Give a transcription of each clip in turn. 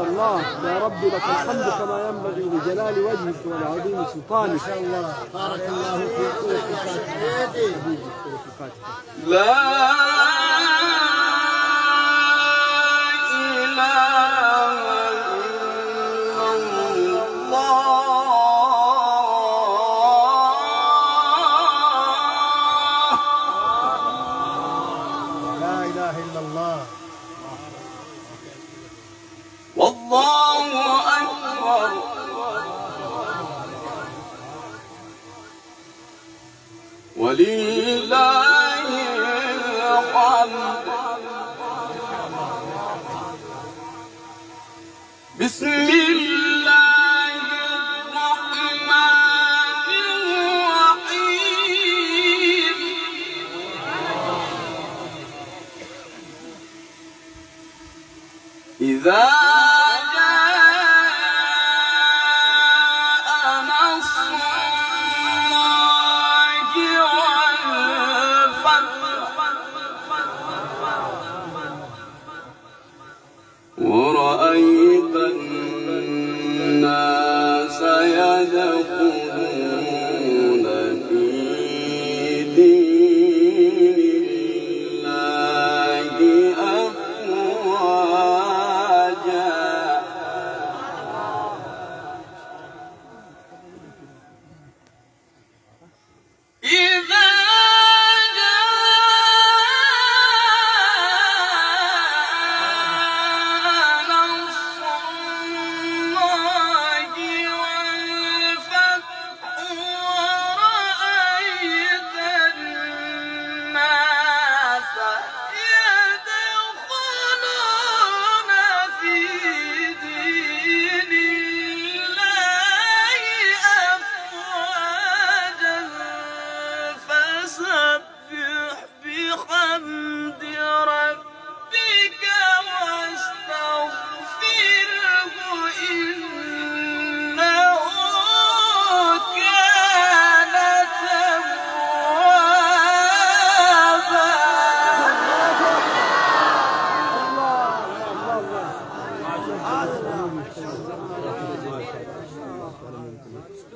إلا الله. يا رب لك الحمد كما ينبغي لجلال وجهك ولعظيم سلطانك. ما شاء الله. بارك الله فيك. لا والله أكبر. ولله الحمد. بسم الله الرحمن الرحيم. إذا ورأيت الناس يدخلون في دين الله أفواجا.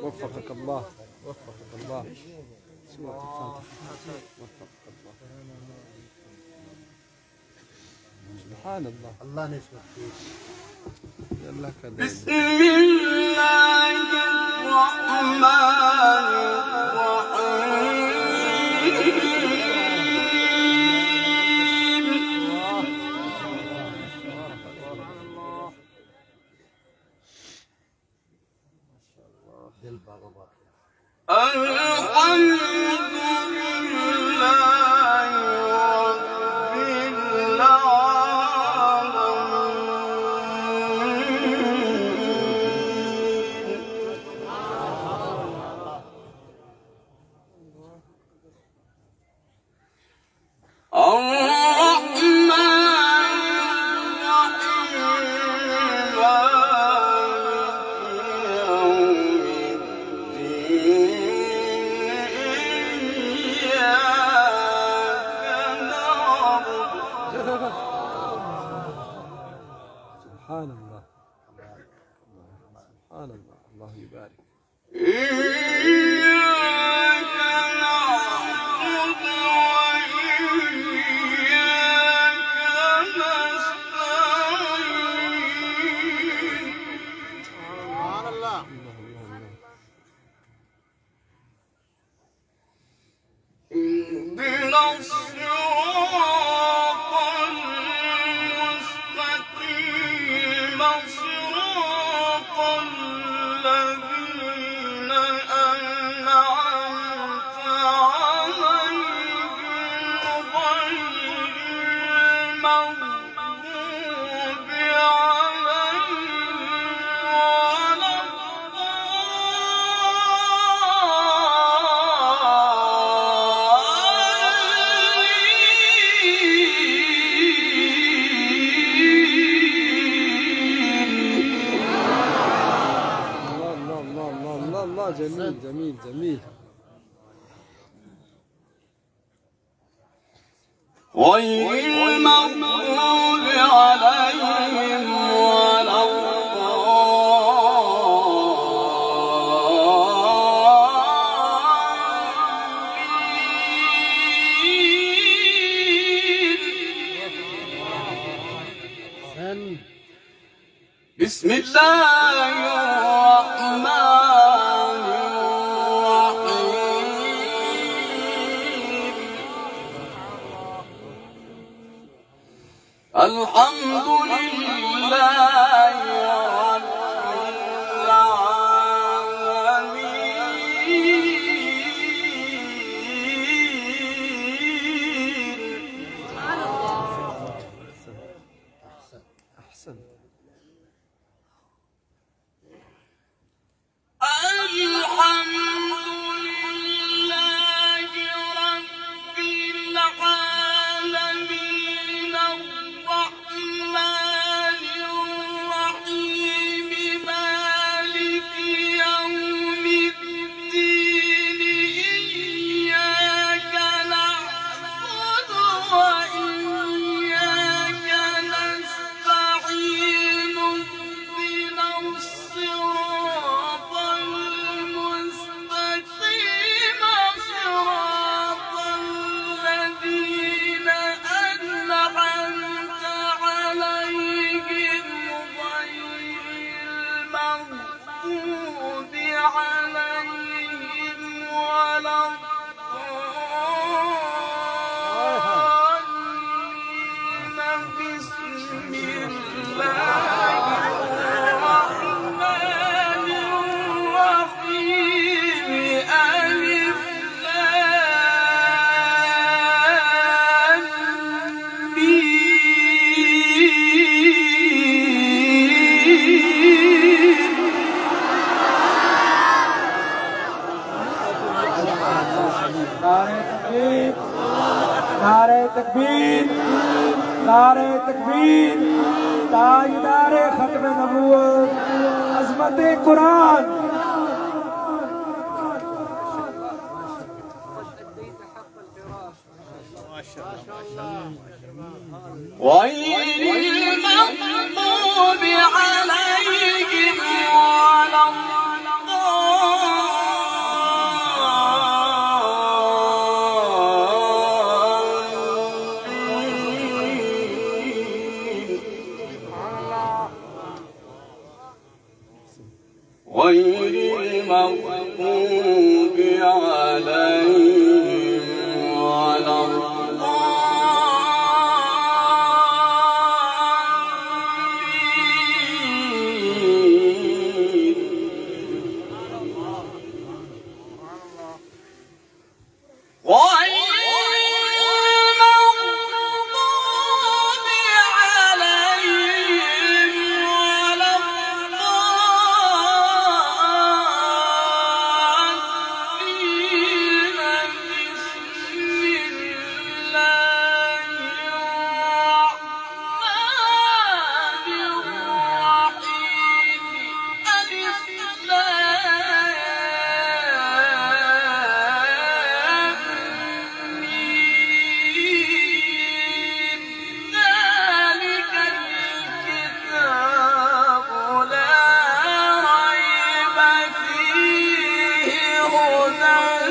وفقك الله. وفقك الله. سورة الفاتحة. وفقك الله. سبحان الله. الله نسمع فيك. بسم الله الرحمن الحمد لله رب سبحان الله. سبحان الله. الله يبارك. إياك نعبد وإياك نستعين. سبحان الله. اهدنا الصراط المستقيم صراط الذين أنعمت عليهم غير المغضوب عليهم ولا الله. جميل جميل جميل. غير المغضوب عليهم ولا بسم الله الرحمن الرحيم الحمد لله رب नारे तकबीर, नारे तकबीर, ताजदारे खत्म नबूवत, अज़मत कुरान। غير المغضوب عليهم ولا غير المغضوب عليهم ولا هدى